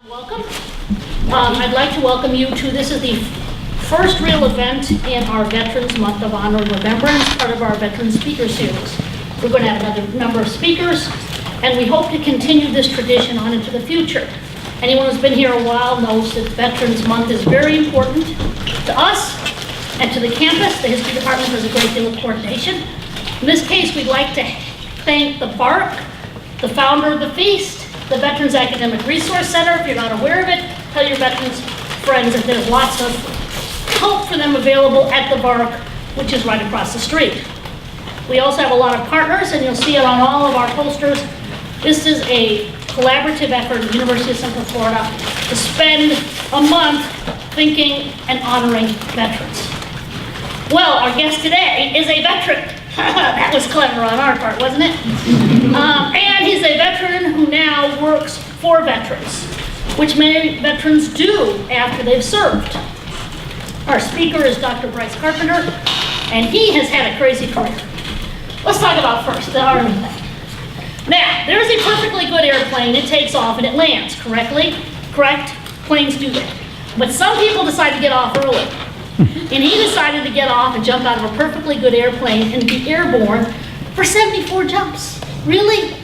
Welcome. I'd like to welcome you to, this is the first real event in our Veterans Month of Honor and Remembrance, part of our Veterans Speaker Series. We're going to have another number of speakers, and we hope to continue this tradition on into the future. Anyone who's been here a while knows that Veterans Month is very important to us and to the campus. The History Department does a great deal of coordination. In this case, we'd like to thank the BARC, the founder of the feast, the Veterans Academic Resource Center. If you're not aware of it, tell your veterans friends that there's lots of help for them available at the BARC, which is right across the street. We also have a lot of partners, and you'll see it on all of our posters. This is a collaborative effort at the University of Central Florida to spend a month thinking and honoring veterans. Well, our guest today is a veteran. That was clever on our part, wasn't it? And he's a veteran who now works for veterans, which many veterans do after they've served. Our speaker is Dr. Bryce Carpenter, and he has had a crazy career. Let's talk about first the Army thing. Now, there's a perfectly good airplane. It takes off and it lands correctly. Correct? Planes do that. But some people decide to get off early. And he decided to get off and jump out of a perfectly good airplane and be airborne for 74 jumps. Really?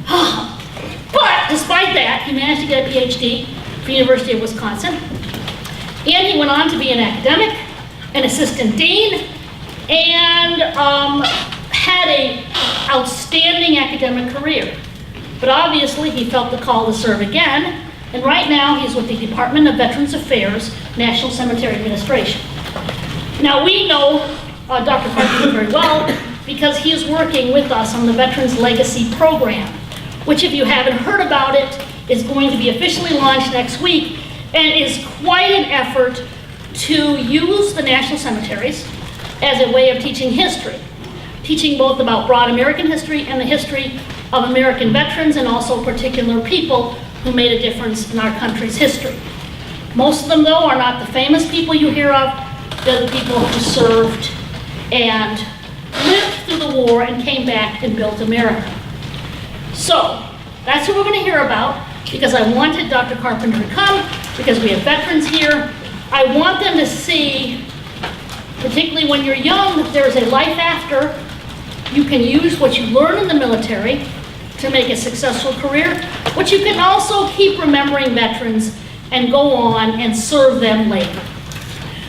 But despite that, he managed to get a PhD from the University of Wisconsin. And he went on to be an academic, an assistant dean, and had an outstanding academic career. But obviously, he felt the call to serve again. And right now, he's with the Department of Veterans Affairs, National Cemetery Administration. Now, we know Dr. Carpenter very well because he is working with us on the Veterans Legacy Program, which, if you haven't heard about it, is going to be officially launched next week, and is quite an effort to use the national cemeteries as a way of teaching history, teaching both about broad American history and the history of American veterans, and also particular people who made a difference in our country's history. Most of them, though, are not the famous people you hear of. They're the people who served and lived through the war and came back and built America. So, that's who we're going to hear about, because I wanted Dr. Carpenter to come, because we have veterans here. I want them to see, particularly when you're young, that there is a life after. You can use what you learn in the military to make a successful career, but you can also keep remembering veterans and go on and serve them later.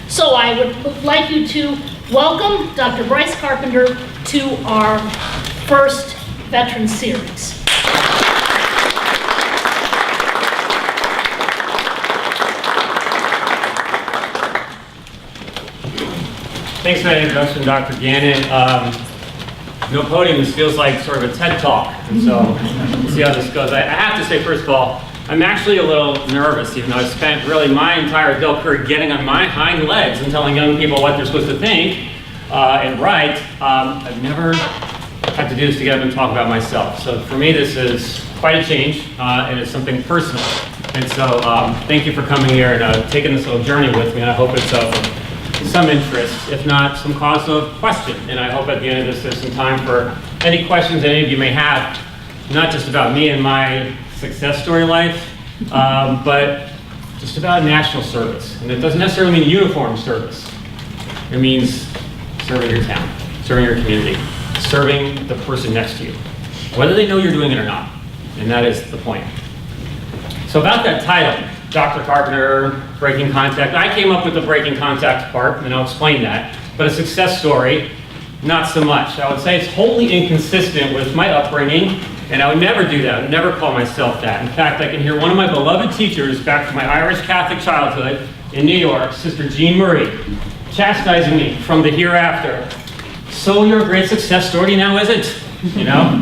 So I would like you to welcome Dr. Bryce Carpenter to our first Veteran Series. Thanks for that introduction, Dr. Gannon. No podium, this feels like sort of a TED Talk, and so we'll see how this goes. I have to say, first of all, I'm actually a little nervous, even though I've spent really my entire adult career getting on my hind legs and telling young people what they're supposed to think and write. I've never had to do this to get up and talk about myself. So for me, this is quite a change, and it's something personal. And so thank you for coming here and taking this little journey with me, and I hope it's some interest, if not some cause of question. And I hope at the end of this there's some time for any questions that any of you may have, not just about me and my success story life, but just about national service. And it doesn't necessarily mean uniform service. It means serving your town, serving your community, serving the person next to you, whether they know you're doing it or not. And that is the point. So about that title, Dr. Carpenter, Breaking Contact. I came up with the Breaking Contact part, and I'll explain that. But a success story, not so much. I would say it's wholly inconsistent with my upbringing, and I would never do that. I would never call myself that. In fact, I can hear one of my beloved teachers back from my Irish Catholic childhood in New York, Sister Jean Marie, chastising me from the hereafter. So you're a great success story now, is it? You know?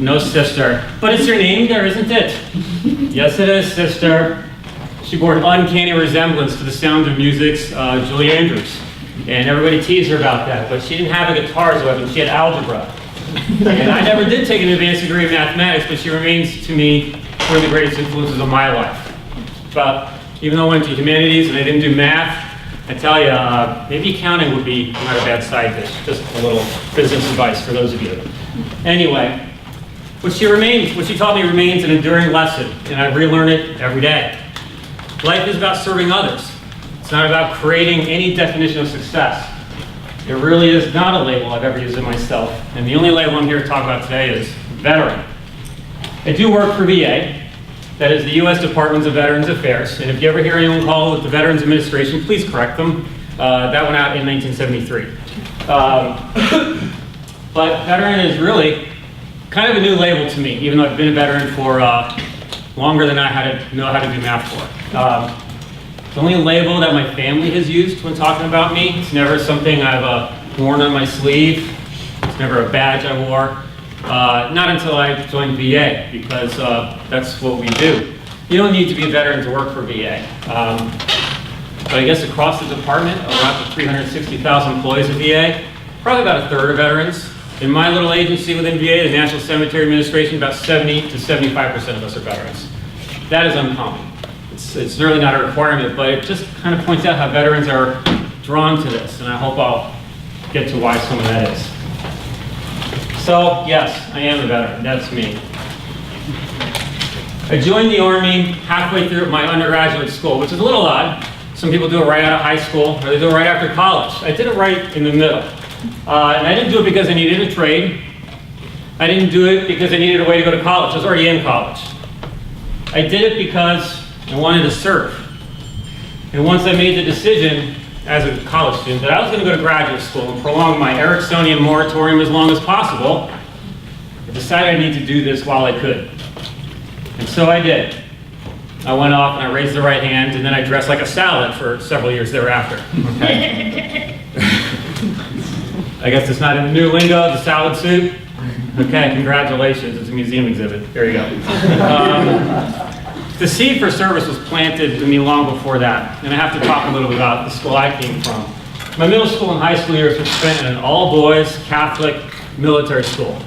No, sister. But it's your name there, isn't it? Yes, it is, sister. She bore an uncanny resemblance to the Sound of Music's Julie Andrews. And everybody teased her about that, but she didn't have a guitar as a weapon, she had algebra. And I never did take an advanced degree in mathematics, but she remains to me one of the greatest influences of my life. But even though I went to humanities and I didn't do math, I tell you, maybe accounting would be not a bad side dish. Just a little business advice for those of you. Anyway, What she taught me remains an enduring lesson, and I relearn it every day. Life is about serving others. It's not about creating any definition of success. It really is not a label I've ever used in myself, and the only label I'm here to talk about today is veteran. I do work for VA, that is the U.S. Department of Veterans Affairs, and if you ever hear anyone call it the Veterans Administration, please correct them. That went out in 1973. But veteran is really kind of a new label to me, even though I've been a veteran for longer than I know how to do math for. It's only a label that my family has used when talking about me. It's never something I've worn on my sleeve. It's never a badge I wore. Not until I joined VA, because that's what we do. You don't need to be a veteran to work for VA. But I guess across the department, around the 360,000 employees at VA, probably about a third are veterans. In my little agency within VA, the National Cemetery Administration, about 70 to 75% of us are veterans. That is uncommon. It's really not a requirement, but it just kind of points out how veterans are drawn to this, and I hope I'll get to why some of that is. So, yes, I am a veteran. That's me. I joined the Army halfway through my undergraduate school, which is a little odd. Some people do it right out of high school, or they do it right after college. I did it right in the middle. And I didn't do it because I needed a trade. I didn't do it because I needed a way to go to college. I was already in college. I did it because I wanted to serve. And once I made the decision as a college student that I was going to go to graduate school and prolong my Ericksonian moratorium as long as possible, I decided I need to do this while I could. And so I did. I went off and I raised the right hand, and then I dressed like a salad for several years thereafter. Okay? I guess it's not in the new lingo, the salad suit. Okay, congratulations, it's a museum exhibit. There you go. The seed for service was planted in me long before that, and I have to talk a little bit about the school I came from. My middle school and high school years were spent in an all-boys Catholic military school.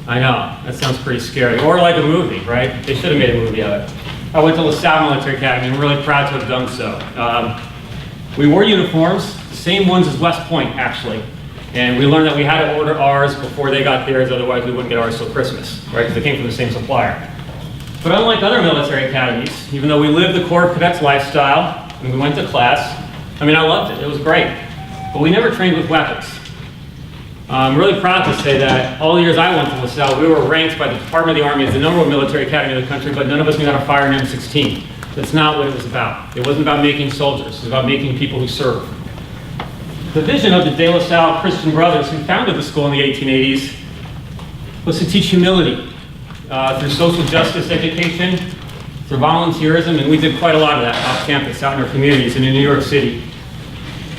I know, that sounds pretty scary. Or like a movie, right? They should have made a movie of it. I went to LaSalle Military Academy, and I'm really proud to have done so. We wore uniforms, the same ones as West Point, actually. And we learned that we had to order ours before they got theirs, otherwise we wouldn't get ours till Christmas, right? Because they came from the same supplier. But unlike other military academies, even though we lived the Corps of Cadets lifestyle, and we went to class, I mean, I loved it, it was great. But we never trained with weapons. I'm really proud to say that all the years I went to LaSalle, we were ranked by the Department of the Army as the #1 military academy in the country, but none of us knew how to fire an M16. That's not what it was about. It wasn't about making soldiers, it was about making people who serve. The vision of the De La Salle Christian Brothers, who founded the school in the 1880s, was to teach humility through social justice education, through volunteerism, and we did quite a lot of that off campus, out in our communities and in New York City.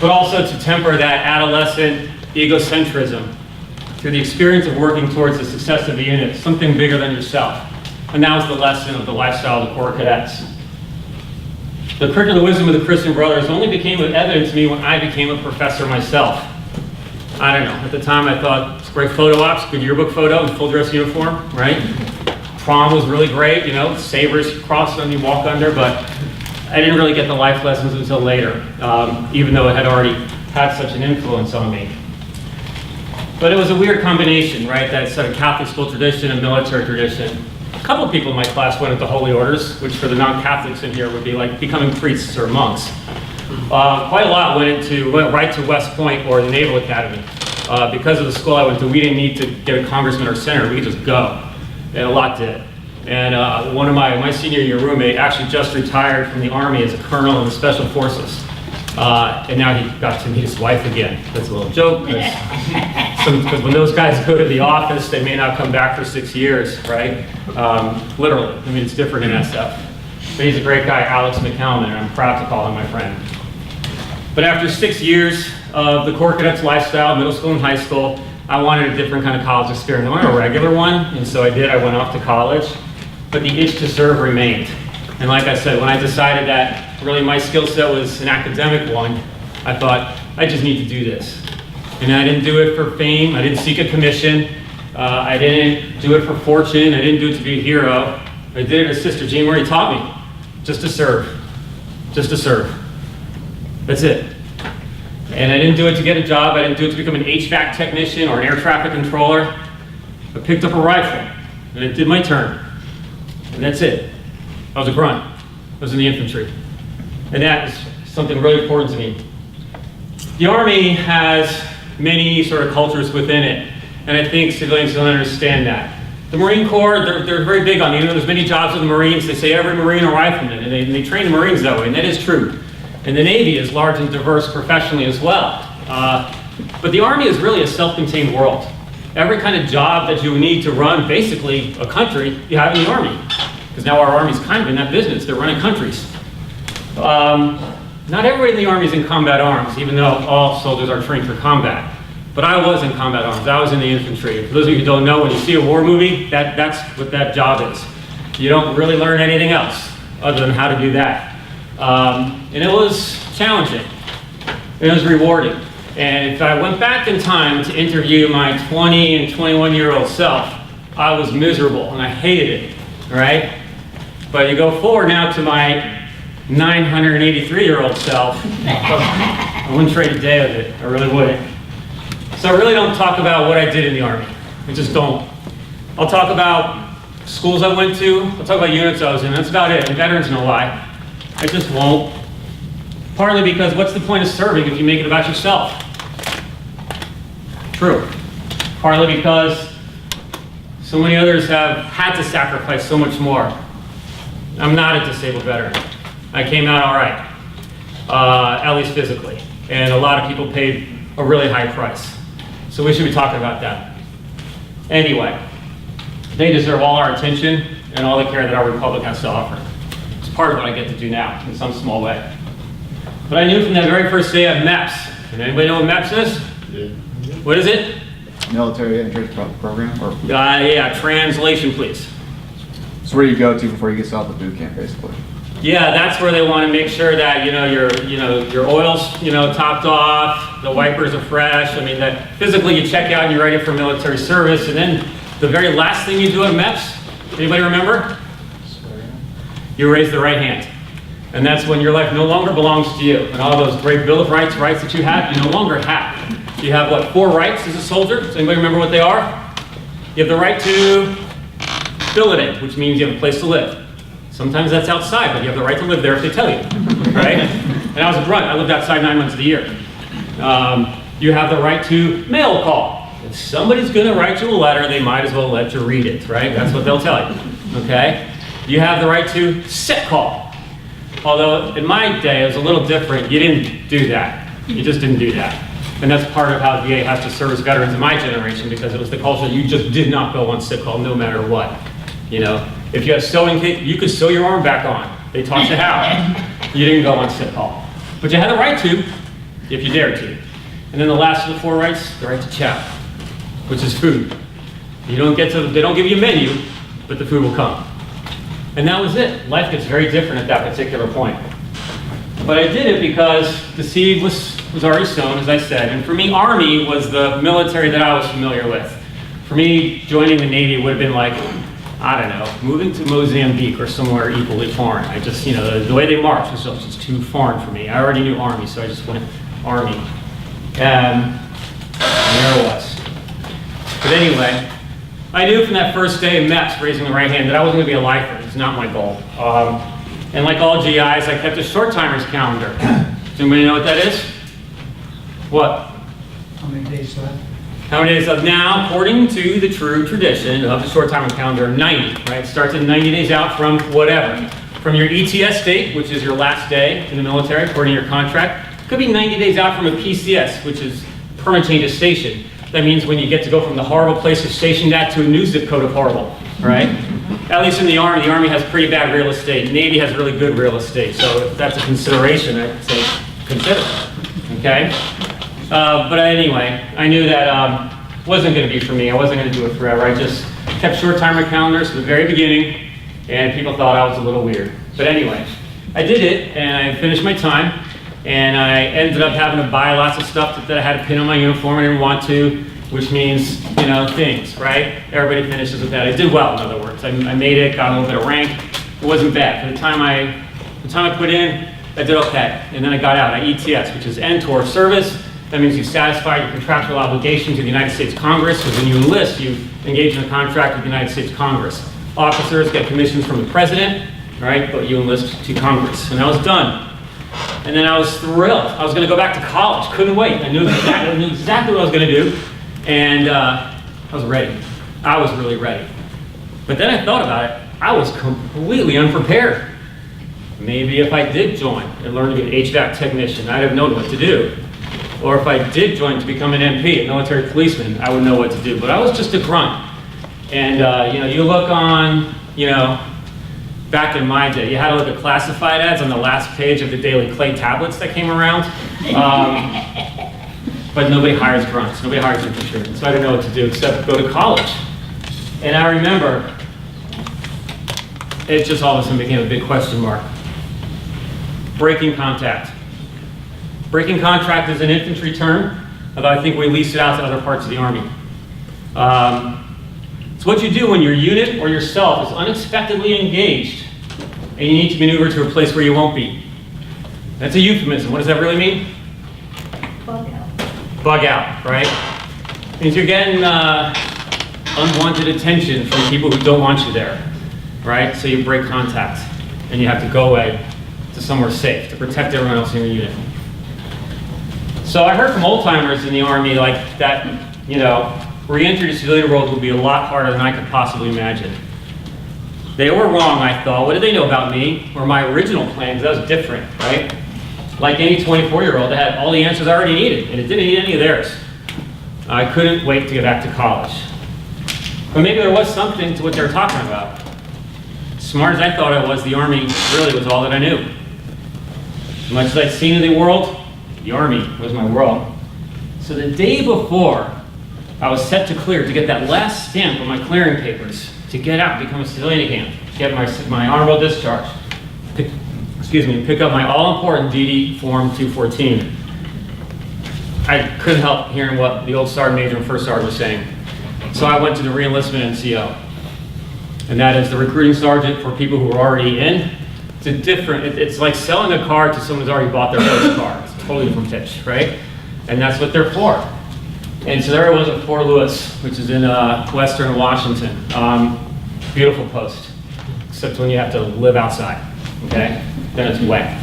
But also to temper that adolescent egocentrism through the experience of working towards the success of the unit, something bigger than yourself. And that was the lesson of the lifestyle of the Corps Cadets. The curricular wisdom of the Christian Brothers only became evident to me when I became a professor myself. I don't know, at the time I thought, it's great photo ops, good yearbook photo in full dress uniform, right? Prom was really great, you know, sabers crossed and you walk under, but I didn't really get the life lessons until later, even though it had already had such an influence on me. But it was a weird combination, right? That sort of Catholic school tradition and military tradition. A couple of people in my class went into holy orders, which for the non-Catholics in here would be like becoming priests or monks. Quite a lot went right to West Point or the Naval Academy. Because of the school I went to, we didn't need to get a congressman or senator, we could just go. And a lot did. And one of my senior year roommate actually just retired from the Army as a colonel in the Special Forces. And now he got to meet his wife again. That's a little joke, because when those guys go to the office, they may not come back for 6 years, right? Literally, I mean, it's different in SF. But he's a great guy, Alex McCalman, and I'm proud to call him my friend. But after 6 years of the Corps Cadets lifestyle, middle school and high school, I wanted a different kind of college experience. I wanted a regular one, and so I did. I went off to college, but the itch to serve remained. And like I said, when I decided that really my skill set was an academic one, I thought, I just need to do this. And I didn't do it for fame, I didn't seek a commission, I didn't do it for fortune, I didn't do it to be a hero. I did it as Sister Jean Marie taught me, just to serve, just to serve. That's it. And I didn't do it to get a job, I didn't do it to become an HVAC technician or an air traffic controller. I picked up a rifle, and I did my turn. And that's it. I was a grunt. I was in the infantry. And that is something really important to me. The Army has many sort of cultures within it, and I think civilians don't understand that. The Marine Corps, they're very big on it. You know, there's many jobs with the Marines. They say every Marine a rifleman, and they train the Marines that way, and that is true. And the Navy is large and diverse professionally as well. But the Army is really a self-contained world. Every kind of job that you need to run basically a country, you have in the Army. Because now our Army's kind of in that business. They're running countries. Not everybody in the Army is in combat arms, even though all soldiers are trained for combat. But I was in combat arms. I was in the infantry. For those of you who don't know, when you see a war movie, that's what that job is. You don't really learn anything else other than how to do that. And it was challenging. It was rewarding. And if I went back in time to interview my 20 and 21-year-old self, I was miserable and I hated it, right? But you go forward now to my 983-year-old self, I wouldn't trade a day of it. I really wouldn't. So I really don't talk about what I did in the Army. I just don't. I'll talk about schools I went to. I'll talk about units I was in. That's about it. And veterans know why. I just won't. Partly because what's the point of serving if you make it about yourself? True. Partly because so many others have had to sacrifice so much more. I'm not a disabled veteran. I came out all right, at least physically. And a lot of people paid a really high price. So we should be talking about that. Anyway, they deserve all our attention and all the care that our Republic has to offer. It's part of what I get to do now, in some small way. But I knew from that very first day of MEPS. Can anybody know what MEPS is? Yeah. What is it? Military Entry Program? Or Yeah, translation please. so where do you go to before you get out the boot camp, basically? Yeah, that's where they want to make sure that your oil's topped off, the wipers are fresh. I mean that physically you check out and you're ready for military service, and then the very last thing you do at MEPS, anybody remember? You raise the right hand, and that's when your life no longer belongs to you, and all those great Bill of Rights that you had, you no longer have. You have what, 4 rights as a soldier? Does anybody remember what they are? You have the right to billeted, which means you have a place to live. Sometimes that's outside, but you have the right to live there if they tell you, right? And I was a grunt. I lived outside 9 months of the year. You have the right to mail call. If somebody's going to write you a letter, they might as well let you read it, right? That's what they'll tell you, okay? You have the right to sick call. Although in my day, it was a little different. You didn't do that. You just didn't do that. And that's part of how the VA has to service veterans in my generation, because it was the culture you just did not go on sick call no matter what. You know, if you had a sewing kit, you could sew your arm back on. They taught you how. You didn't go on sick call. But you had the right to, if you dared to. And then the last of the 4 rights, the right to chow, which is food. They don't give you a menu, but the food will come. And that was it. Life gets very different at that particular point. But I did it because the seed was already sown, as I said. And for me, Army was the military that I was familiar with. For me, joining the Navy would have been like, I don't know, moving to Mozambique or somewhere equally foreign. I just, the way they march was just too foreign for me. I already knew Army, so I just went Army. And there it was. But anyway, I knew from that first day of MEPS, raising the right hand, that I wasn't going to be a lifer. It's not my goal. And like all GIs, I kept a short timers calendar. Does anybody know what that is? What? How many days left? How many days left? Now, according to the true tradition of the short timer calendar, 90, right? It starts at 90 days out from whatever. From your ETS date, which is your last day in the military, according to your contract. It could be 90 days out from a PCS, which is permanent change of station. That means when you get to go from the horrible place you're stationed at to a new zip code of horrible, right? At least in the Army has pretty bad real estate. Navy has really good real estate. So if that's a consideration, I'd say consider it, okay? But anyway, I knew that wasn't going to be for me. I wasn't going to do it forever. I just kept short timer calendars from the very beginning, and people thought I was a little weird. But anyway, I did it, and I finished my time, and I ended up having to buy lots of stuff that I had to pin on my uniform. I didn't want to, which means, things, right? Everybody finishes with that. I did well, in other words. I made it, got a little bit of rank. It wasn't bad. For the time I put in, I did okay. And then I got out. I ETS, which is end tour service. That means you satisfy your contractual obligation to the United States Congress, because when you enlist, you engage in a contract with the United States Congress. Officers get commissions from the president, right? But you enlist to Congress. And I was done. And then I was thrilled. I was going to go back to college. Couldn't wait. I knew exactly what I was going to do. And I was ready. I was really ready. But then I thought about it. I was completely unprepared. Maybe if I did join and learn to be an HVAC technician, I'd have known what to do. Or if I did join to become an MP, a military policeman, I would know what to do. But I was just a grunt. And you look on, back in my day, you had to look at classified ads on the last page of the daily clay tablets that came around. But nobody hires grunts, nobody hires infantrymen. So I didn't know what to do except go to college. And I remember, it just all of a sudden became a big question mark. Breaking contact. Breaking contact is an infantry term, although I think we lease it out to other parts of the Army. It's what you do when your unit or yourself is unexpectedly engaged and you need to maneuver to a place where you won't be. That's a euphemism. What does that really mean? Bug out. Bug out, right? It means you're getting unwanted attention from people who don't want you there, right? So you break contact and you have to go away to somewhere safe to protect everyone else in your unit. So I heard from old-timers in the Army like that, reentry to civilian world would be a lot harder than I could possibly imagine. They were wrong, I thought. What did they know about me or my original plans? That was different, right? Like any 24-year-old, I had all the answers I already needed, and it didn't need any of theirs. I couldn't wait to get back to college. But maybe there was something to what they were talking about. Smart as I thought I was, the Army really was all that I knew. As much as I'd seen in the world, the Army was my world. So the day before I was set to clear, to get that last stamp on my clearing papers, to get out, become a civilian again, get my honorable discharge, pick up my all-important DD Form 214. I couldn't help hearing what the old sergeant major and first sergeant was saying. So I went to the Reenlistment NCO. And that is the recruiting sergeant for people who are already in. It's like selling a car to someone who's already bought their first car. It's a totally different pitch, right? And that's what they're for. And so there I was at Fort Lewis, which is in western Washington. Beautiful post, except when you have to live outside, okay? Then it's wet.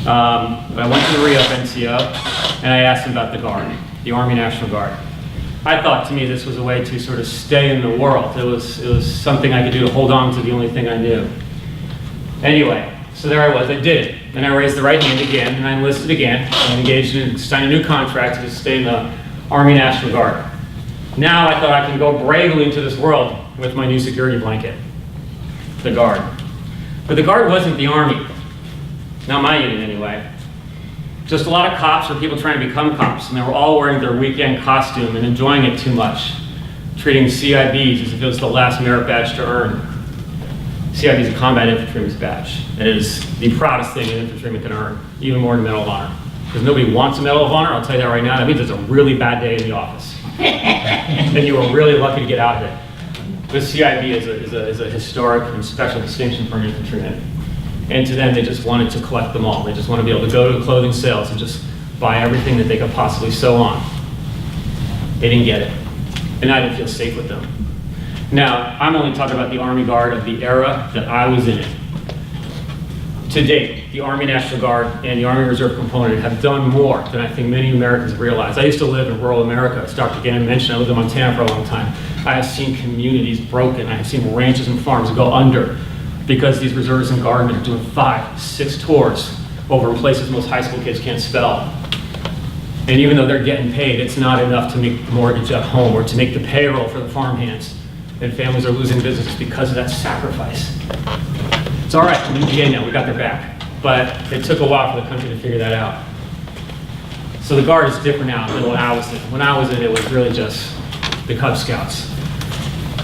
But I went to the re-up NCO, and I asked him about the Guard, the Army National Guard. I thought to me this was a way to sort of stay in the world. It was something I could do to hold on to the only thing I knew. Anyway, so there I was, I did it. And I raised the right hand again, and I enlisted again, and engaged in signing a new contract to stay in the Army National Guard. Now I thought I can go bravely into this world with my new security blanket, the Guard. But the Guard wasn't the Army. Not my unit anyway. Just a lot of cops or people trying to become cops, and they were all wearing their weekend costume and enjoying it too much, treating CIBs as if it was the last merit badge to earn. CIB is a combat infantryman's badge. It is the proudest thing an infantryman can earn, even more than a Medal of Honor. Because nobody wants a Medal of Honor, I'll tell you that right now. That means it's a really bad day in the office. And you were really lucky to get out of it. This CIB is a historic and special distinction for an infantryman. And to them, they just wanted to collect them all. They just want to be able to go to clothing sales and just buy everything that they could possibly sew on. They didn't get it. And I didn't feel safe with them. Now, I'm only talking about the Army Guard of the era that I was in it. To date, the Army National Guard and the Army Reserve component have done more than I think many Americans have realized. I used to live in rural America. As Dr. Gannon mentioned, I lived in Montana for a long time. I have seen communities broken. I have seen ranches and farms go under because these reservists and guardmen are doing 5, 6 tours over in places most high school kids can't spell. And even though they're getting paid, it's not enough to make the mortgage at home or to make the payroll for the farmhands. And families are losing businesses because of that sacrifice. It's all right, we're in VA now, we got their back. But it took a while for the country to figure that out. So the Guard is different now than when I was in. When I was in, it was really just the Cub Scouts.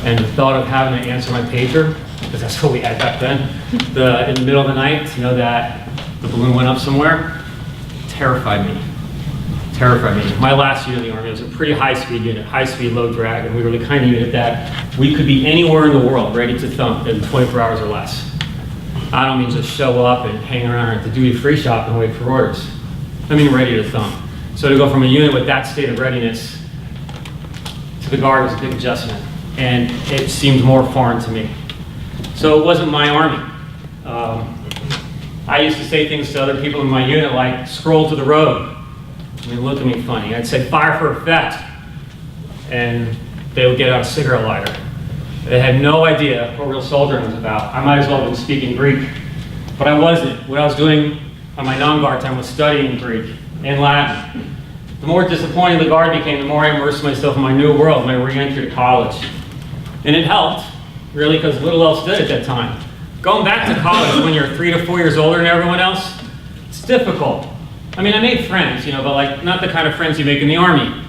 And the thought of having to answer my pager, because that's what we had back then, in the middle of the night, to know that the balloon went up somewhere, terrified me. Terrified me. My last unit in the Army was a pretty high-speed unit, high-speed, low drag, and we were the kind of unit that we could be anywhere in the world ready to thump in 24 hours or less. I don't mean just show up and hang around at the duty-free shop and wait for orders. I mean ready to thump. So to go from a unit with that state of readiness to the Guard was a big adjustment, and it seemed more foreign to me. So it wasn't my Army. I used to say things to other people in my unit like, scroll to the road. And they'd look at me funny. I'd say, fire for effect. And they would get out a cigarette lighter. They had no idea what real soldiering was about. I might as well have been speaking Greek, but I wasn't. What I was doing on my non-Guard time was studying Greek and Latin. The more disappointing the Guard became, the more I immersed myself in my new world, my reentry to college. And it helped, really, because little else did at that time. Going back to college when you're 3 to 4 years older than everyone else, it's difficult. I mean, I made friends, you know, but like not the kind of friends you make in the Army.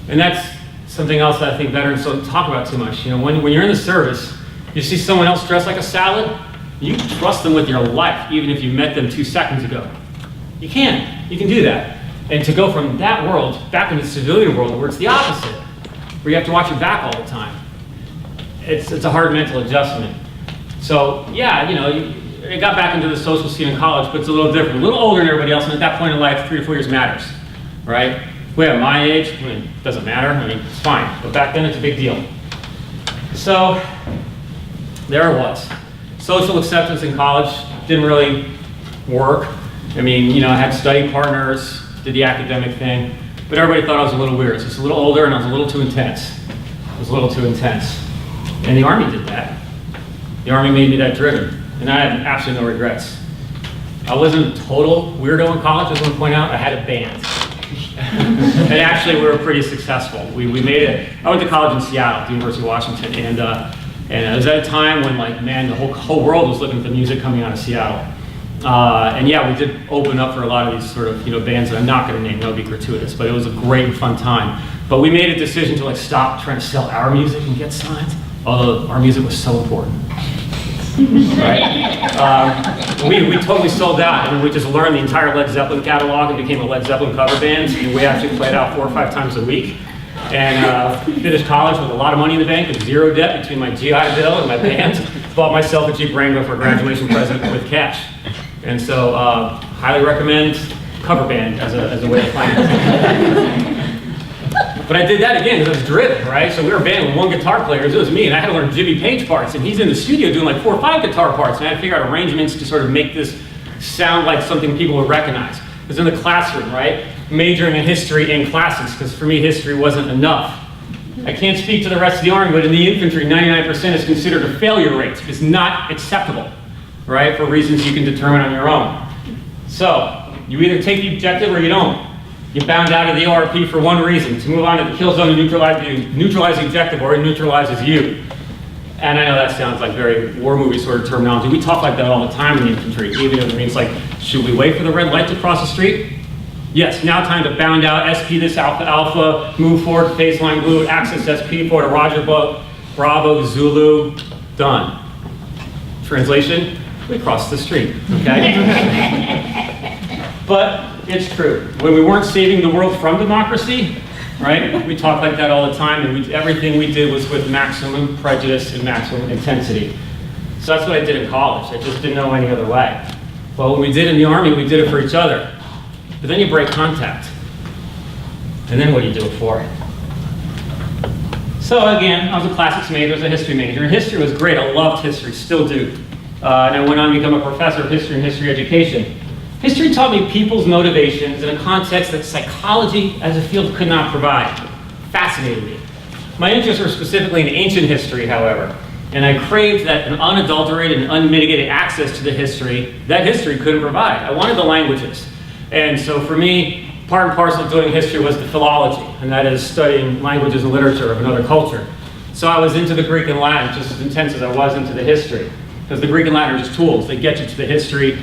And that's something else that I think veterans don't talk about too much. You know, when you're in the service, you see someone else dressed like a salad, you trust them with your life, even if you met them 2 seconds ago. You can do that. And to go from that world back into the civilian world where it's the opposite, where you have to watch your back all the time, it's a hard mental adjustment. So yeah, you know, I got back into the social scene in college, but it's a little different. A little older than everybody else, and at that point in life, 3 to 4 years matters, right? Well, at my age, I mean, it doesn't matter. I mean, it's fine. But back then, it's a big deal. So there it was. Social acceptance in college didn't really work. I mean, you know, I had study partners, did the academic thing, but everybody thought I was a little weird. So I was a little older, and I was a little too intense. I was a little too intense. And the Army did that. The Army made me that driven, and I have absolutely no regrets. I wasn't a total weirdo in college, I just want to point out. I had a band. And actually, we were pretty successful. We made it. I went to college in Seattle, the University of Washington, and it was at a time when, like, man, the whole world was looking for music coming out of Seattle. And yeah, we did open up for a lot of these sort of, you know, bands that I'm not going to name, that would be gratuitous, but it was a great and fun time. But we made a decision to, like, stop trying to sell our music and get signed, although our music was so important. Right? We totally sold out, and we just learned the entire Led Zeppelin catalog and became a Led Zeppelin cover band, and we actually played out 4 or 5 times a week. And finished college with a lot of money in the bank and 0 debt between my GI Bill and my band. Bought myself a Jeep Wrangler for a graduation present with cash. And so, highly recommend cover band as a way of financing. But I did that again because I was driven, right? So we were a band with 1 guitar player, it was me, and I had to learn Jimmy Page parts, and he's in the studio doing like 4 or 5 guitar parts, and I had to figure out arrangements to sort of make this sound like something people would recognize. I was in the classroom, right? Majoring in history and classics, because for me history wasn't enough. I can't speak to the rest of the Army, but in the infantry, 99% is considered a failure rate. It's not acceptable, right? For reasons you can determine on your own. So, you either take the objective or you don't. You bound out of the ORP for one reason, to move on to the kill zone and neutralize the objective, or it neutralizes you. And I know that sounds like very war movie sort of terminology. We talk like that all the time in the infantry, even if it means like, should we wait for the red light to cross the street? Yes, now time to bound out, SP this alpha alpha, move forward, phase line blue, access SP forward to Roger Bravo, Zulu, done. Translation, we crossed the street, okay? But it's true. When we weren't saving the world from democracy, right? We talk like that all the time, and everything we did was with maximum prejudice and maximum intensity. So that's what I did in college. I just didn't know any other way. Well, what we did in the Army, we did it for each other. But then you break contact. And then what do you do it for? So again, I was a classics major, I was a history major. And history was great, I loved history, still do. And I went on to become a professor of history and history education. History taught me people's motivations in a context that psychology as a field could not provide. Fascinated me. My interests were specifically in ancient history, however, and I craved that an unadulterated and unmitigated access to the history that history couldn't provide. I wanted the languages. And so for me, part and parcel of doing history was the philology, and that is studying languages and literature of another culture. So I was into the Greek and Latin just as intense as I was into the history, because the Greek and Latin are just tools. They get you to the history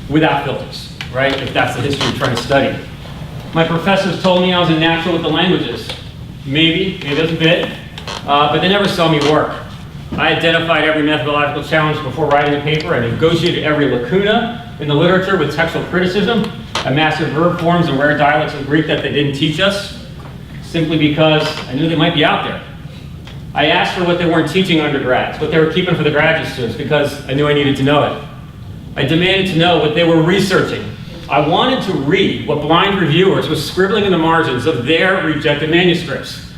without filters, right? If that's the history you're trying to study. My professors told me I was a natural with the languages. Maybe it was a bit, but they never saw me work. I identified every methodological challenge before writing a paper. I negotiated every lacuna in the literature with textual criticism. I mastered verb forms and rare dialects of Greek that they didn't teach us, simply because I knew they might be out there. I asked for what they weren't teaching undergrads, what they were keeping for the graduate students, because I knew I needed to know it. I demanded to know what they were researching, I wanted to read what blind reviewers were scribbling in the margins of their rejected manuscripts.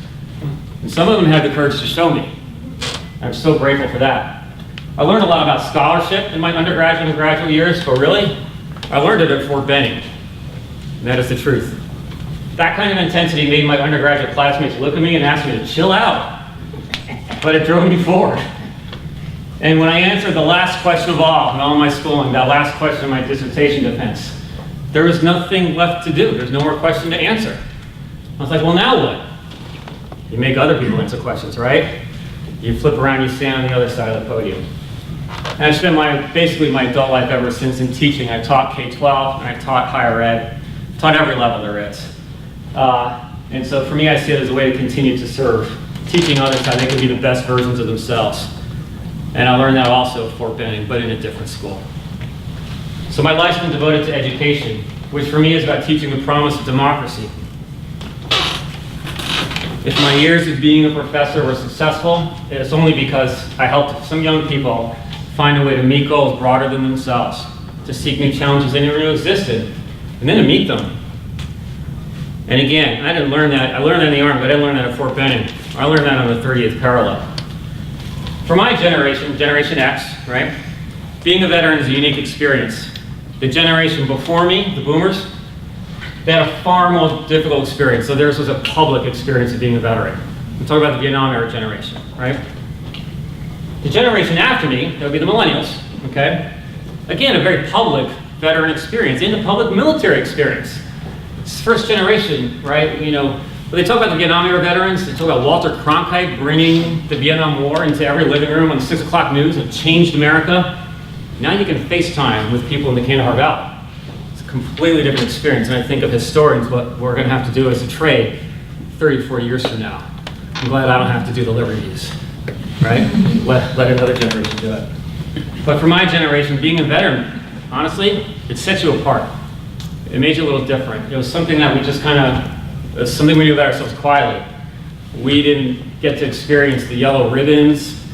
And some of them had the courage to show me. I'm so grateful for that. I learned a lot about scholarship in my undergraduate and graduate years, but really, I learned it at Fort Benning. And that is the truth. That kind of intensity made my undergraduate classmates look at me and ask me to chill out. But it drove me forward. And when I answered the last question of all in all my schooling, that last question of my dissertation defense, there was nothing left to do. There's no more question to answer. I was like, well, now what? You make other people answer questions, right? You flip around, you stand on the other side of the podium. And I spent basically my adult life ever since in teaching. I taught K-12 and I taught higher ed, taught every level there is. And so for me, I see it as a way to continue to serve, teaching others how they can be the best versions of themselves. And I learned that also at Fort Benning, but in a different school. So my life's been devoted to education, which for me is about teaching the promise of democracy. If my years of being a professor were successful, it's only because I helped some young people find a way to meet goals broader than themselves, to seek new challenges they never knew existed, and then to meet them. And again, I didn't learn that. I learned that in the Army, but I didn't learn that at Fort Benning. I learned that on the 30th parallel. For my generation, Generation X, right, being a veteran is a unique experience. The generation before me, the boomers, they had a far more difficult experience. So theirs was a public experience of being a veteran. I'm talking about the Vietnam era generation, right? The generation after me, that would be the millennials, okay? Again, a very public veteran experience, and a public military experience. It's first generation, right? You know, when they talk about the Vietnam era veterans, they talk about Walter Cronkite bringing the Vietnam War into every living room on the 6 o'clock news and changed America. Now you can FaceTime with people in the Kandahar Valley. It's a completely different experience, and I think of historians, what we're going to have to do as a trade 30, 40 years from now. I'm glad I don't have to do the liberties, right? Let another generation do it. But for my generation, being a veteran, honestly, it sets you apart. It made you a little different. It was something that we just kind of, it was something we knew about ourselves quietly. We didn't get to experience the yellow ribbons.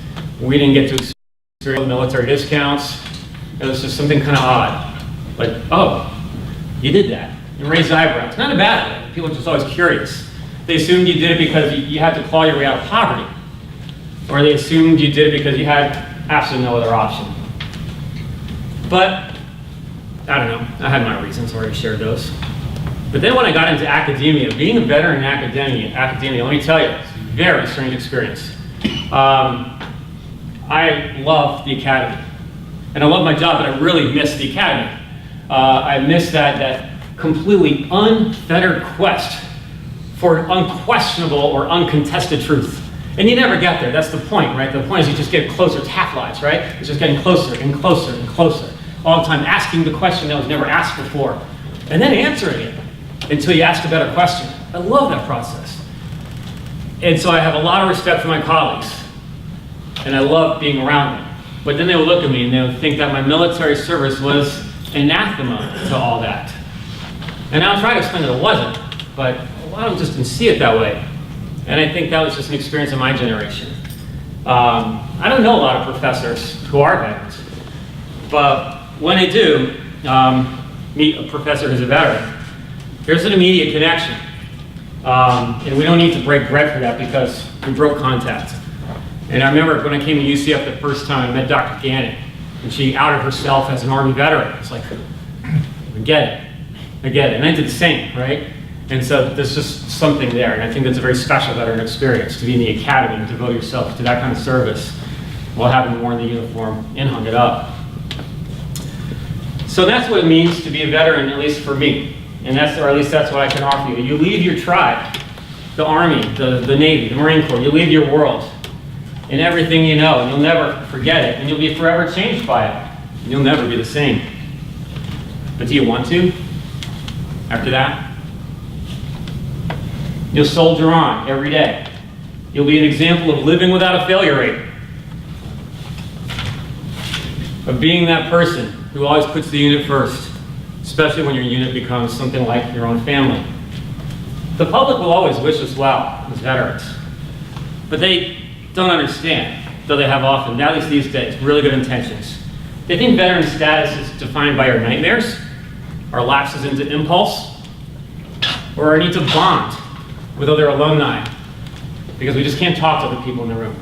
We didn't get to experience the military discounts. It was just something kind of odd. Like, oh, you did that. You raised eyebrows. Not a bad way. People are just always curious. They assumed you did it because you had to claw your way out of poverty. Or they assumed you did it because you had absolutely no other option. But, I don't know. I had my reasons. I already shared those. But then when I got into academia, being a veteran in academia, let me tell you, it's a very strange experience. I love the academy. And I love my job, but I really miss the academy. I miss that completely unfettered quest for unquestionable or uncontested truth. And you never get there. That's the point, right? The point is you just get closer. It's half-lives, right? It's just getting closer and closer and closer. All the time asking the question that was never asked before. And then answering it until you ask a better question. I love that process. And so I have a lot of respect for my colleagues. And I love being around them. But then they would look at me and they would think that my military service was anathema to all that. And I'll try to explain that it wasn't, but a lot of them just didn't see it that way. And I think that was just an experience of my generation. I don't know a lot of professors who are veterans, but when I do meet a professor who's a veteran, there's an immediate connection. And we don't need to break bread for that because we broke contact. And I remember when I came to UCF the first time, I met Dr. Gannon, and she outed herself as an Army veteran. It's like, I get it. And I did the same, right? And so there's just something there, and I think that's a very special veteran experience, to be in the academy and devote yourself to that kind of service while having worn the uniform and hung it up. So that's what it means to be a veteran, at least for me. And that's, or at least that's what I can offer you. You leave your tribe, the Army, the Navy, the Marine Corps, you leave your world and everything you know, and you'll never forget it, and you'll be forever changed by it, and you'll never be the same. But do you want to? After that? You'll soldier on every day. You'll be an example of living without a failure rate. Of being that person who always puts the unit first, especially when your unit becomes something like your own family. The public will always wish us well as veterans, but they don't understand, though they have often, at least these days, really good intentions. They think veteran status is defined by your nightmares our lapses into impulse, or our need to bond with other alumni because we just can't talk to other people in the room.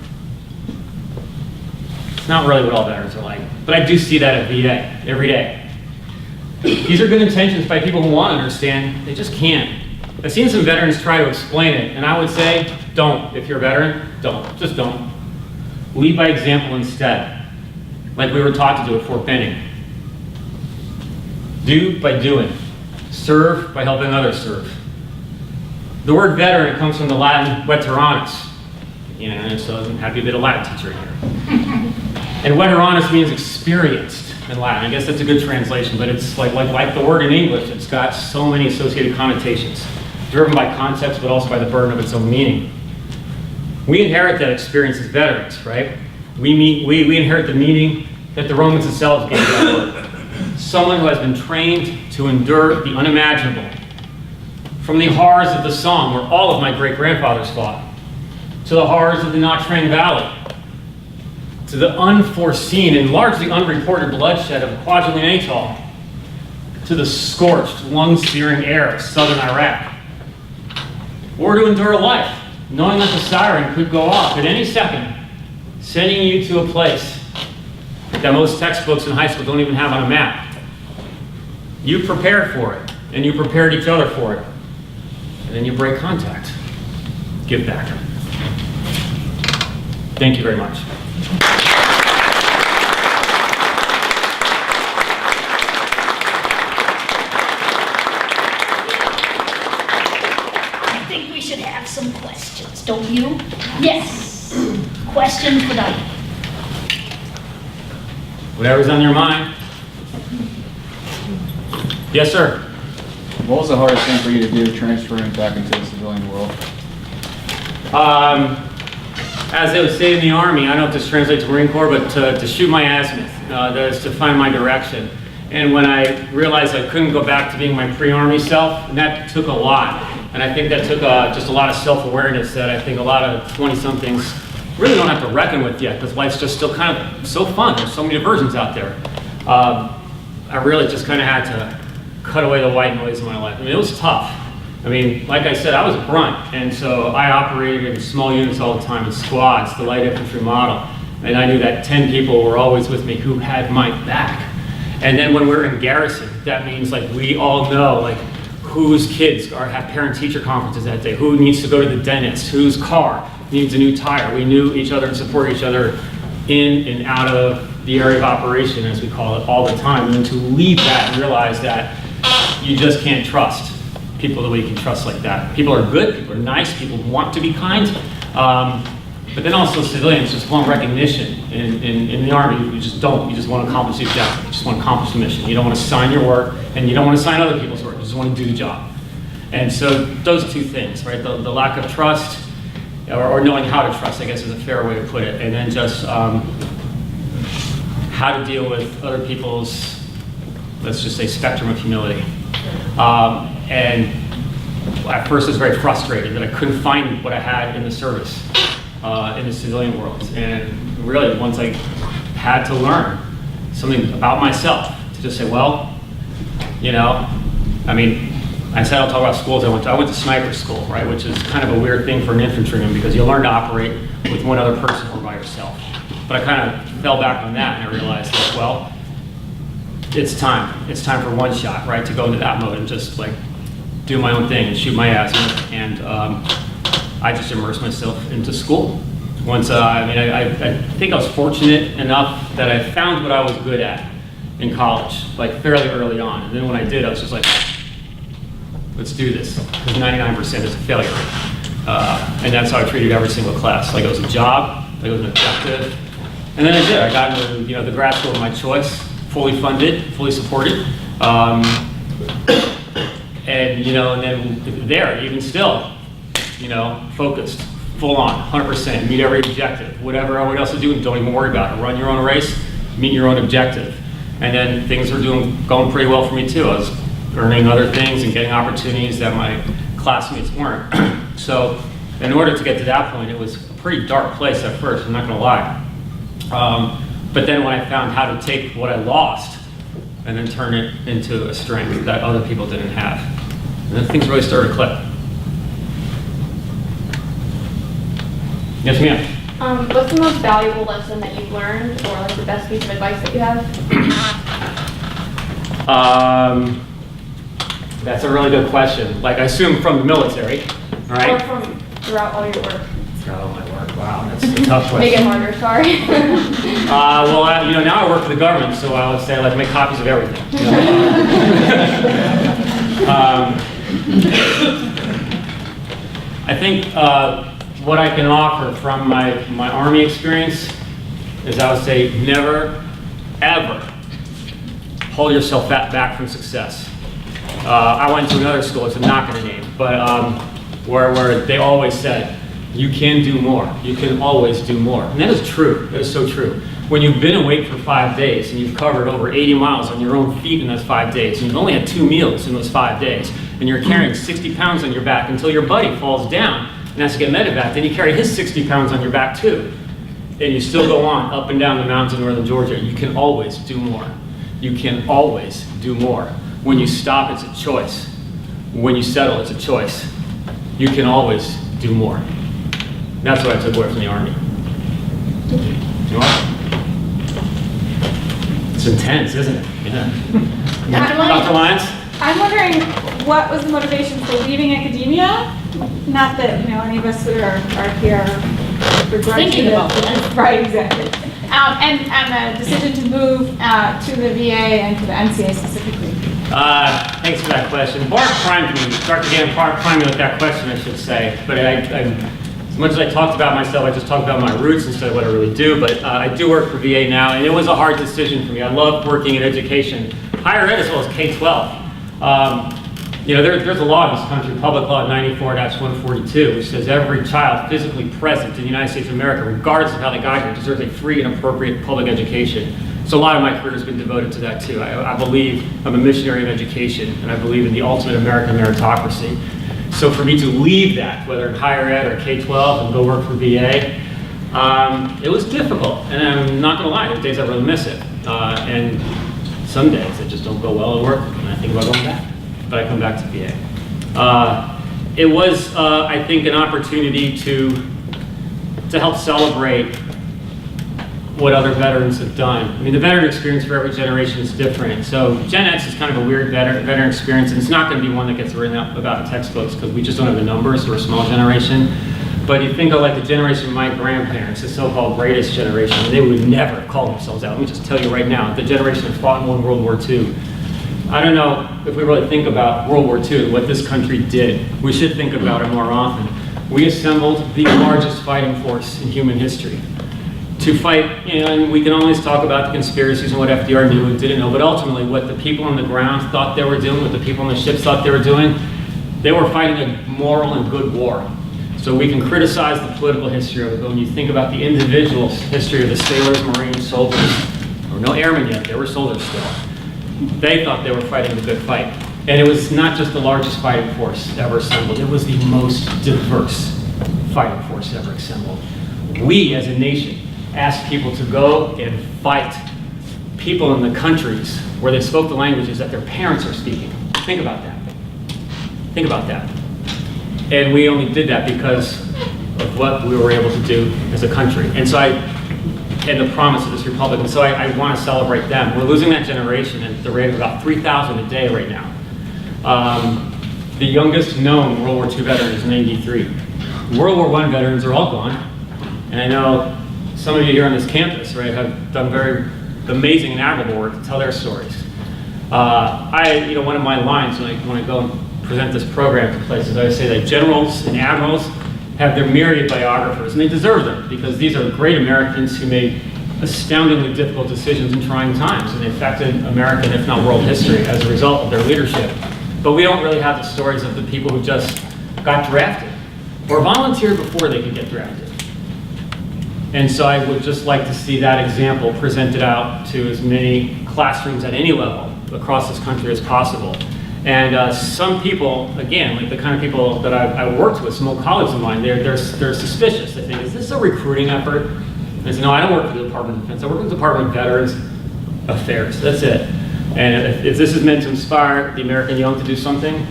It's not really what all veterans are like, but I do see that at VA every day. These are good intentions by people who want to understand, they just can't. I've seen some veterans try to explain it, and I would say, don't. If you're a veteran, don't. Just don't. Lead by example instead, like we were taught to do at Fort Benning. Do by doing. Serve by helping others serve. The word veteran comes from the Latin veteranus. Yeah, so I had to be a bit of Latin teacher here. And veteranus means experienced in Latin. I guess that's a good translation, but it's like the word in English. It's got so many associated connotations, driven by concepts, but also by the burden of its own meaning. We inherit that experience as veterans, right? We inherit the meaning that the Romans themselves gave that word. Someone who has been trained to endure the unimaginable. From the horrors of the Somme, where all of my great-grandfathers fought, to the horrors of the Nha Trang Valley, to the unforeseen and largely unreported bloodshed of Kwajalein Atoll, to the scorched, lung-searing air of southern Iraq. Or to endure life, knowing that the siren could go off at any second, sending you to a place that most textbooks in high school don't even have on a map. You prepared for it, and you prepared each other for it. And then you break contact. Give back. Thank you very much. I think we should have some questions, don't you? Yes. Questions for Doug. Whatever's on your mind. Yes, sir. What was the hardest thing for you to do transferring back into the civilian world? As they would say in the Army, I don't know if this translates to Marine Corps, but to shoot my azimuth, that is to find my direction. And when I realized I couldn't go back to being my pre-Army self, and that took a lot. And I think that took just a lot of self-awareness that I think a lot of 20-somethings really don't have to reckon with yet, because life's just still kind of so fun. There's so many diversions out there. I really just kind of had to cut away the white noise in my life. I mean, it was tough. I mean, like I said, I was a grunt, and so I operated in small units all the time, in squads, the light infantry model. And I knew that 10 people were always with me who had my back. And then when we're in garrison, that means like we all know like whose kids have parent-teacher conferences that day, who needs to go to the dentist, whose car needs a new tire. We knew each other and supported each other in and out of the area of operation, as we call it, all the time. And to leave that and realize that you just can't trust people the way you can trust like that. People are good, people are nice, people want to be kind, but then also civilians just want recognition. In the Army, you just don't. You just want to accomplish the objective. You just want to accomplish the mission. You don't want to sign your work, and you don't want to sign other people's work. You just want to do the job. And so those two things, right? The lack of trust, or knowing how to trust, I guess is a fair way to put it, and then just how to deal with other people's, let's just say, spectrum of humility. And at first I was very frustrated that I couldn't find what I had in the service, in the civilian world. And really, once I had to learn something about myself, to just say, well, you know, I mean, I said I'll talk about schools I went to. I went to sniper school, right, which is kind of a weird thing for an infantryman because you learn to operate with one other person or by yourself. But I kind of fell back on that and I realized that, well, it's time. It's time for one shot, right, to go into that mode and just like do my own thing and shoot my ass. And I just immersed myself into school. Once, I think I was fortunate enough that I found what I was good at in college, like fairly early on. And then when I did, I was just like, let's do this. Because 99% is a failure rate. And that's how I treated every single class. Like it was a job, like it was an objective. And then I did. I got into the grad school of my choice, fully funded, fully supported. And then there, even still, focused, full on, 100%, meet every objective. Whatever everyone else is doing, don't even worry about it. Run your own race, meet your own objective. And then things were going pretty well for me too. I was earning other things and getting opportunities that my classmates weren't. So in order to get to that point, it was a pretty dark place at first, I'm not gonna lie. But then when I found how to take what I lost and then turn it into a strength that other people didn't have. And then things really started to click. Yes, ma'am. What's the most valuable lesson that you've learned, or like the best piece of advice that you have? That's a really good question. Like, I assume from the military, Or right? from throughout all your work? Oh, my work. Wow, that's a tough question. Make it harder, sorry. Well, now I work for the government, so I would say I like to make copies of everything. You know? I think what I can offer from my Army experience is I would say never, ever hold yourself back from success. I went to another school, which I'm not going to name, but where they always said, you can do more. You can always do more. And that is true. That is so true. When you've been awake for 5 days and you've covered over 80 miles on your own feet in those 5 days, and you've only had 2 meals in those 5 days, and you're carrying 60 pounds on your back until your buddy falls down and has to get medevac, then you carry his 60 pounds on your back too. And you still go on up and down the mountains in northern Georgia. You can always do more. You can always do more. When you stop, it's a choice. When you settle, it's a choice. You can always do more. That's what I took away from the Army. You're welcome. It's intense, isn't it? Yeah. Dr. Lyons? I'm wondering, what was the motivation for leaving academia? Not that, any of us that are here begrudging Thinking about it. that. Right, exactly. And the decision to move to the VA and to the NCA specifically. Thanks for that question. Bart primed me, Dr. Gann primed me with that question, I should say. But as much as I talked about myself, I just talked about my roots instead of what I really do. But I do work for VA now, and it was a hard decision for me. I love working in education, higher ed as well as K-12. There's a law in this country, Public Law 94-142, which says every child physically present in the United States of America, regardless of how they got here, deserves a free and appropriate public education. So a lot of my career has been devoted to that too. I believe I'm a missionary of education, and I believe in the ultimate American meritocracy. So for me to leave that, whether in higher ed or K-12, and go work for VA, it was difficult. And I'm not going to lie, there's days I really miss it. And some days it just don't go well at work, and I think about going back. But I come back to VA. It was, I think, an opportunity to help celebrate what other veterans have done. I mean, the veteran experience for every generation is different. So Gen X is kind of a weird veteran experience, and it's not going to be one that gets written up about in textbooks because we just don't have the numbers. We're a small generation. But you think of like the generation of my grandparents, the so-called greatest generation, and they would never call themselves out. Let me just tell you right now, the generation that fought in World War II. I don't know if we really think about World War II, what this country did. We should think about it more often. We assembled the largest fighting force in human history to fight, and we can always talk about the conspiracies and what FDR knew and didn't know, but ultimately what the people on the ground thought they were doing, what the people on the ships thought they were doing, they were fighting a moral and good war. So we can criticize the political history of it, but when you think about the individual history of the sailors, Marines, soldiers, there were no airmen yet, they were soldiers still. They thought they were fighting the good fight. And it was not just the largest fighting force ever assembled, it was the most diverse fighting force ever assembled. We as a nation asked people to go and fight people in the countries where they spoke the languages that their parents are speaking. Think about that. Think about that. And we only did that because of what we were able to do as a country. And the promise of this republic. And so I want to celebrate them. We're losing that generation at the rate of about 3,000 a day right now. The youngest known World War II veteran is 93. World War I veterans are all gone. And I know some of you here on this campus, right, have done very amazing and admirable work to tell their stories. One of my lines when I go and present this program to places, I always say that generals and admirals have their myriad biographers, and they deserve them because these are great Americans who made astoundingly difficult decisions in trying times, and they affected American, if not world history as a result of their leadership. But we don't really have the stories of the people who just got drafted or volunteered before they could get drafted. And so I would just like to see that example presented out to as many classrooms at any level across this country as possible. And some people, again, like the kind of people that I worked with, some old colleagues of mine, they're suspicious. They think, is this a recruiting effort? And I say, no, I don't work for the Department of Defense. I work for the Department of Veterans Affairs. That's it. And if this is meant to inspire the American young to do something,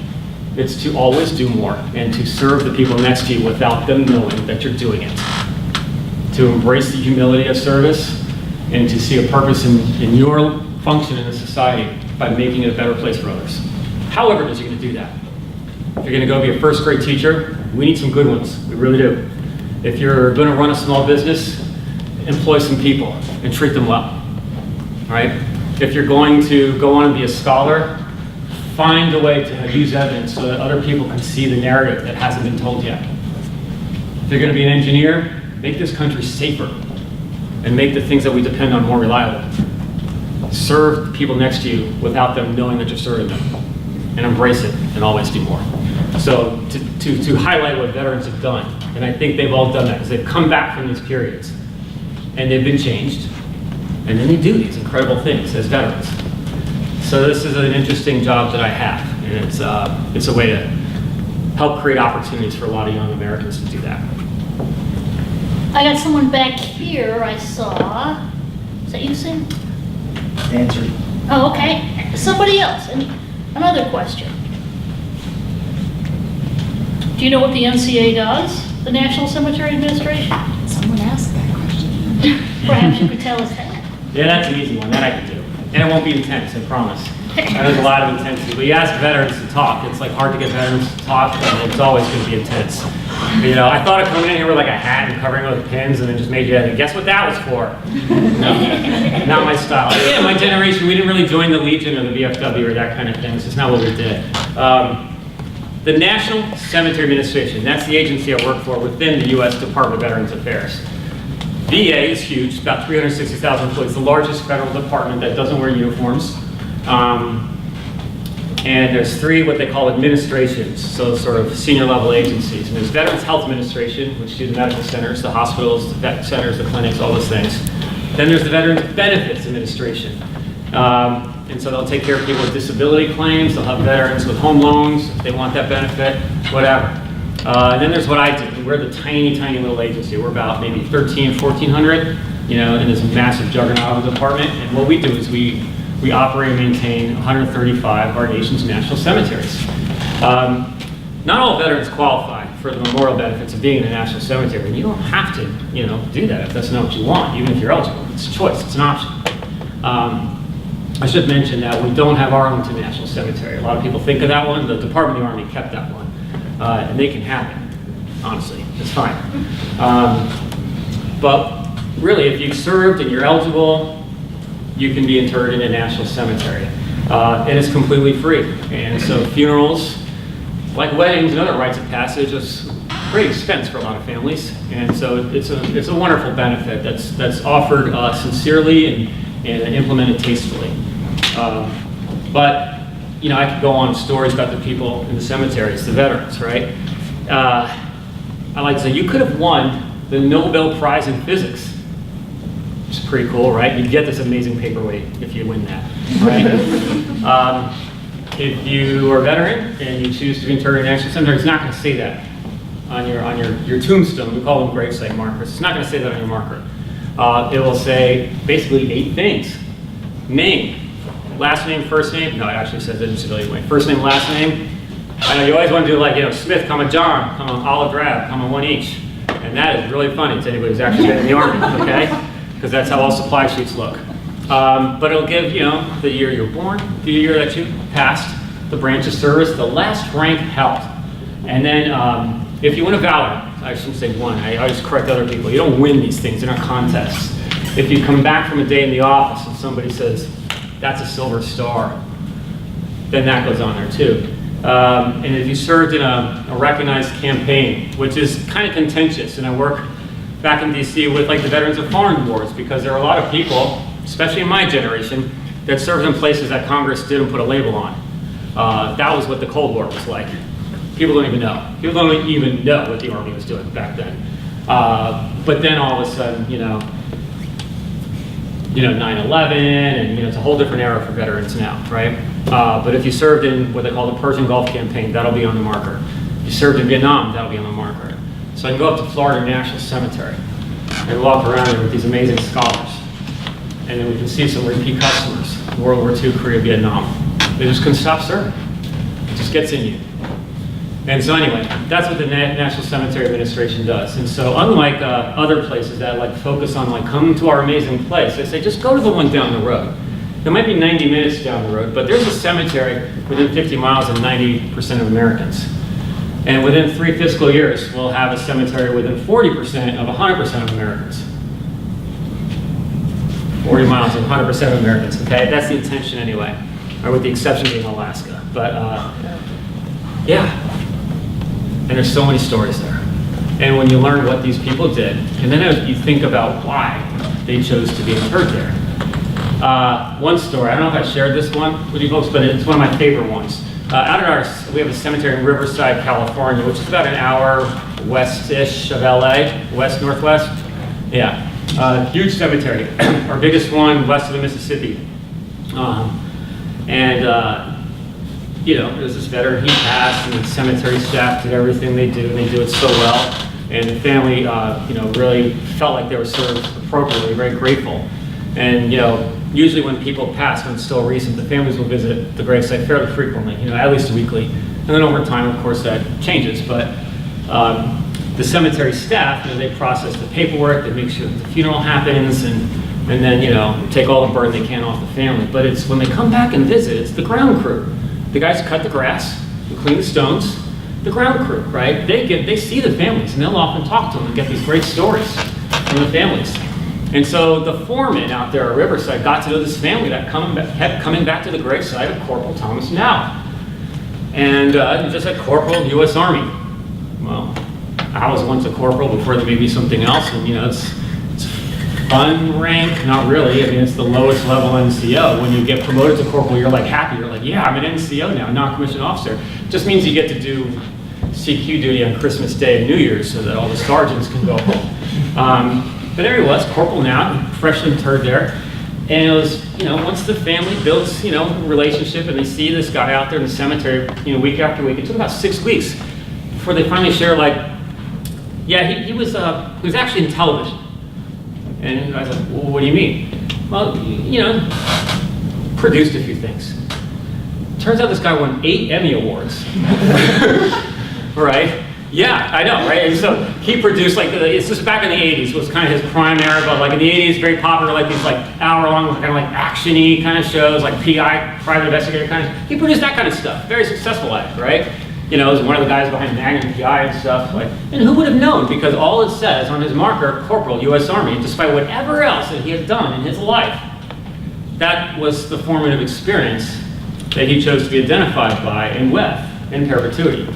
it's to always do more and to serve the people next to you without them knowing that you're doing it. To embrace the humility of service and to see a purpose in your function in the society by making it a better place for others. However it is you're going to do that. If you're going to go be a first grade teacher, we need some good ones. We really do. If you're going to run a small business, employ some people and treat them well. All right? If you're going to go on and be a scholar, find a way to use evidence so that other people can see the narrative that hasn't been told yet. If you're going to be an engineer, make this country safer and make the things that we depend on more reliable. Serve the people next to you without them knowing that you're serving them, and embrace it and always do more. So to highlight what veterans have done, and I think they've all done that because they've come back from these periods and they've been changed, and then they do these incredible things as veterans. So this is an interesting job that I have, and it's a way to help create opportunities for a lot of young Americans to do that. I got someone back here I saw. Is that you, Sam? Answer. Oh, okay. Somebody else. And another question. Do you know what the NCA does? The National Cemetery Administration? Someone asked that question. Perhaps you could tell us that. Yeah, that's an easy one. That I can do. And it won't be intense, I promise. There's a lot of intensity. But you ask veterans to talk. It's like hard to get veterans to talk, and it's always going to be intense. You know, I thought of coming in here with like a hat and covering it with pins and then just made you, and guess what that was for? No, not my style. Yeah, my generation, we didn't really join the Legion or the VFW or that kind of thing. It's just not what we did. The National Cemetery Administration, that's the agency I work for within the U.S. Department of Veterans Affairs. VA is huge, about 360,000 employees, the largest federal department that doesn't wear uniforms. And there's three what they call administrations, so sort of senior level agencies. And there's Veterans Health Administration, which do the medical centers, the hospitals, the vet centers, the clinics, all those things. Then there's the Veterans Benefits Administration. And so they'll take care of people with disability claims, they'll have veterans with home loans, if they want that benefit, whatever. And then there's what I do. We're the tiny, tiny little agency. We're about maybe 1,400, you know, in this massive juggernaut of the department. And what we do is we operate and maintain 135 of our nation's national cemeteries. Not all veterans qualify for the memorial benefits of being in a national cemetery, and you don't have to, you know, do that if that's not what you want, even if you're eligible. It's a choice, it's an option. I should mention that we don't have Arlington National Cemetery. A lot of people think of that one. The Department of the Army kept that one, and they can have it, honestly, it's fine. But really, if you've served and you're eligible, you can be interred in a national cemetery. And it's completely free. And so funerals, like weddings and other rites of passage, is great expense for a lot of families. And so it's a wonderful benefit that's offered sincerely and implemented tastefully. But, you know, I could go on stories about the people in the cemeteries, the veterans, right? I like to say, you could have won the Nobel Prize in Physics. Which is pretty cool, right? You get this amazing paperweight if you win that, right? If you are a veteran and you choose to be interred in a national cemetery, it's not going to say that on your tombstone. We call them gravesite markers. It's not going to say that on your marker. It will say basically 8 things. Name, last name, first name. No, it actually says it in civilian way. First name, last name. I know you always want to do like, you know, Smith, comma John, comma olive drab, comma 1 each. And that is really funny to anybody who's actually been in the Army, okay? Because that's how all supply sheets look. But it'll give, you know, the year you were born, the year that you passed, the branch of service, the last rank held. And then if you win a valor, I shouldn't say won, I always correct other people, you don't win these things, they're not contests. If you come back from a day in the office and somebody says, that's a silver star, then that goes on there too. And if you served in a recognized campaign, which is kind of contentious, and I work back in DC with like the Veterans of Foreign Wars, because there are a lot of people, especially in my generation, that served in places that Congress didn't put a label on. That was what the Cold War was like. People don't even know. People don't even know what the Army was doing back then. But then all of a sudden, you know, 9/11, and it's a whole different era for veterans now, right? But if you served in what they call the Persian Gulf Campaign, that'll be on the marker. If you served in Vietnam, that'll be on the marker. So I can go up to Florida National Cemetery and walk around there with these amazing scholars. And then we can see some repeat customers. World War II, Korea, Vietnam. They just couldn't stop serving. It just gets in you. And so anyway, that's what the National Cemetery Administration does. And so unlike other places that like focus on like, come to our amazing place, they say, just go to the one down the road. It might be 90 minutes down the road, but there's a cemetery within 50 miles of 90% of Americans. And within 3 fiscal years, we'll have a cemetery within 40% of 100% of Americans. 40 miles of 100% of Americans, okay? That's the intention anyway, or with the exception being Alaska. But yeah. And there's so many stories there. And when you learn what these people did, and then you think about why they chose to be interred there. One story, I don't know if I shared this one with you folks, but it's one of my favorite ones. Out at we have a cemetery in Riverside, California, which is about an hour west-ish of LA, west-northwest. Yeah, huge cemetery. Our biggest one west of the Mississippi. You know, there's this veteran, he passed, and the cemetery staff did everything they do, and they do it so well. And the family, you know, really felt like they were served appropriately, very grateful. And, you know, usually when people pass, when it's still recent, the families will visit the gravesite fairly frequently, you know, at least weekly. And then over time, of course, that changes. But the cemetery staff, you know, they process the paperwork, they make sure that the funeral happens, and then, you know, take all the burden they can off the family. But it's when they come back and visit, it's the ground crew. The guys who cut the grass, who clean the stones, the ground crew, right? They see the families, and they'll often talk to them and get these great stories from the families. And so the foreman out there at Riverside got to know this family that kept coming back to the gravesite of Corporal Thomas Now. And just said, Corporal, U.S. Army. Well, I was once a corporal before there may be something else, and you know, it's fun rank, not really. I mean, it's the lowest level NCO. When you get promoted to corporal, you're like happy. You're like, yeah, I'm an NCO now, non-commissioned officer. Just means you get to do CQ duty on Christmas Day and New Year's so that all the sergeants can go home. But there he was, corporal now, freshly interred there. And it was, you know, once the family builds, you know, a relationship and they see this guy out there in the cemetery, you know, week after week, it took about 6 weeks before they finally share, like, yeah, he was actually in television. And I was like, well, what do you mean? Well, you know, produced a few things. Turns out this guy won 8 Emmy Awards. Right? Yeah, I know, right? And so he produced, like, it's just back in the 80s, was kind of his prime era, but like in the 80s, very popular, like these like hour-long, kind of like action-y kind of shows, like PI, private investigator kind of. He produced that kind of stuff. Very successful at it, right? You know, was one of the guys behind Magnum PI and stuff. Like, and who would have known? Because all it says on his marker, Corporal, U.S. Army, despite whatever else that he had done in his life, that was the formative experience that he chose to be identified by and with in perpetuity.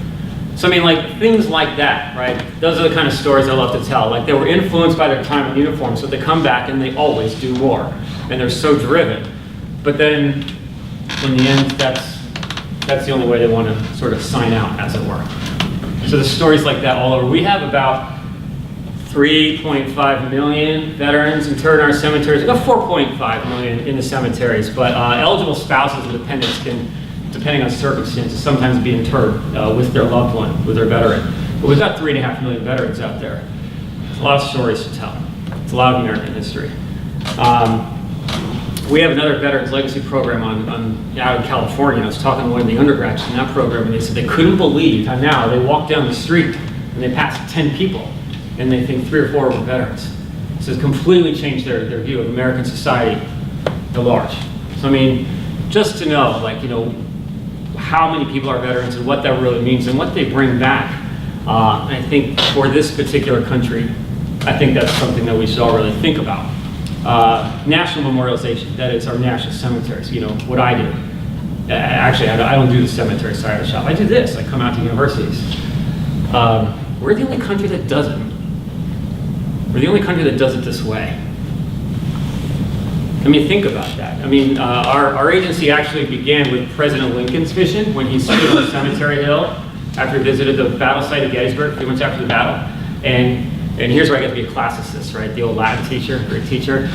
So I mean, like, things like that, right? Those are the kind of stories I love to tell. Like, they were influenced by their time in uniform, so they come back and they always do more. And they're so driven. But then, in the end, that's the only way they want to sort of sign out, as it were. So there's stories like that all over. We have about 3.5 million veterans interred in our cemeteries. We've got 4.5 million in the cemeteries, but eligible spouses and dependents can, depending on circumstances, sometimes be interred with their loved one, with their veteran. But we've got 3.5 million veterans out there. There's a lot of stories to tell. It's a lot of American history. We have another Veterans Legacy program out in California. I was talking to one of the undergraduates in that program, and they said they couldn't believe how now they walk down the street and they pass 10 people, and they think 3 or 4 were veterans. So it's completely changed their view of American society at large. So I mean, just to know, like, you know, how many people are veterans and what that really means and what they bring back. I think for this particular country, I think that's something that we should all really think about. National memorialization, that is our national cemeteries, you know, what I do. Actually, I don't do the cemetery side of the shop. I do this, I come out to universities. We're the only country that doesn't. We're the only country that does it this way. I mean, think about that. I mean, our agency actually began with President Lincoln's vision when he stood on Cemetery Hill after he visited the battle site of Gettysburg a few months after the battle. And here's where I get to be a classicist, right? The old Latin teacher, great teacher.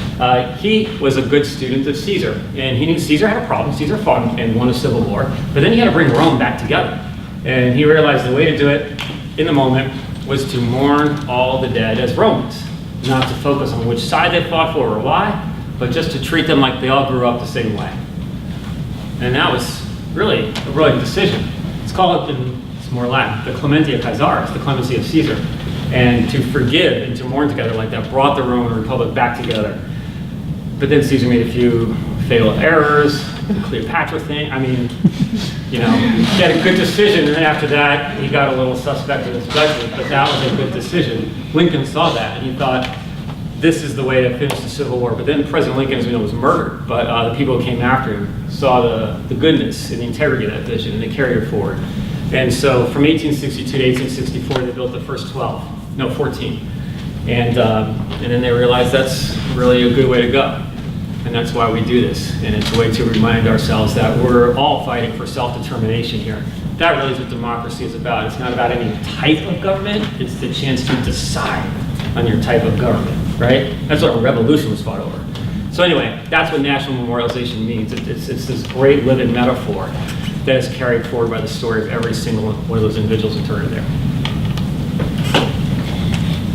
He was a good student of Caesar, and he knew Caesar had a problem. Caesar fought and won a civil war, but then he had to bring Rome back together. And he realized the way to do it in the moment was to mourn all the dead as Romans, not to focus on which side they fought for or why, but just to treat them like they all grew up the same way. And that was really a brilliant decision. It's called, it's more Latin, the clementia Caesaris, the clemency of Caesar. And to forgive and to mourn together like that brought the Roman Republic back together. But then Caesar made a few fatal errors, the Cleopatra thing. I mean, you know, he had a good decision, and then after that, he got a little suspect in his judgment, but that was a good decision. Lincoln saw that, and he thought, this is the way to finish the Civil War. But then President Lincoln, as we know, was murdered, but the people who came after him saw the goodness and the integrity of that vision, and they carried it forward. And so from 1862 to 1864, they built the first 14. And then they realized that's really a good way to go. And that's why we do this. And it's a way to remind ourselves that we're all fighting for self-determination here. That really is what democracy is about. It's not about any type of government. It's the chance to decide on your type of government, right? That's what a revolution was fought over. So anyway, that's what national memorialization means. It's this great living metaphor that is carried forward by the story of every single one of those individuals who turned there.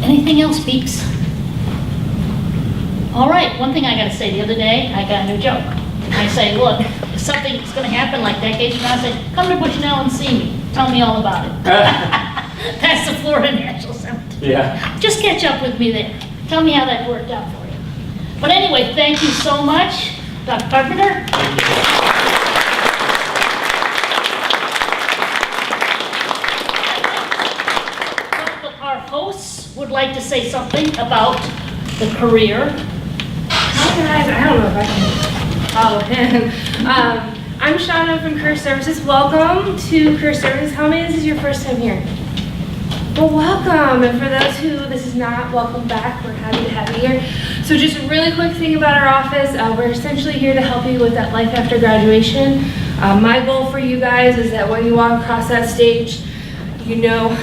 Anything else, peeps? All right, one thing I gotta say, the other day, I got a new joke. I say, look, if something's gonna happen like decades from now, I say, come to Bushnell and see me. Tell me all about it. That's the Florida National Cemetery. Yeah. Just catch up with me there. Tell me how that worked out for you. But anyway, thank you so much, Dr. Carpenter. Our hosts would like to say something about the career. Guys, I don't know if I can follow him. I'm Shauna from Career Services. Welcome to Career Services. How many of this is your first time here? Well, welcome. And for those who this is not, welcome back. We're happy to have you here. So just a really quick thing about our office. We're essentially here to help you with that life after graduation. My goal for you guys is that when you walk across that stage, you know,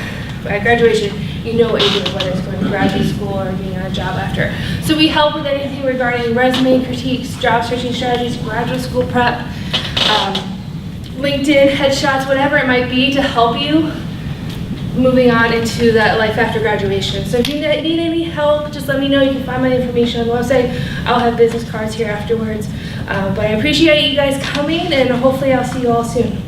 at graduation, you know what you're doing, whether it's going to graduate school or being on a job after. So we help with anything regarding resume critiques, job searching strategies, graduate school prep, LinkedIn, headshots, whatever it might be to help you moving on into that life after graduation. So if you need any help, just let me know. You can find my information on the website. I'll have business cards here afterwards. But I appreciate you guys coming, and hopefully I'll see you all soon.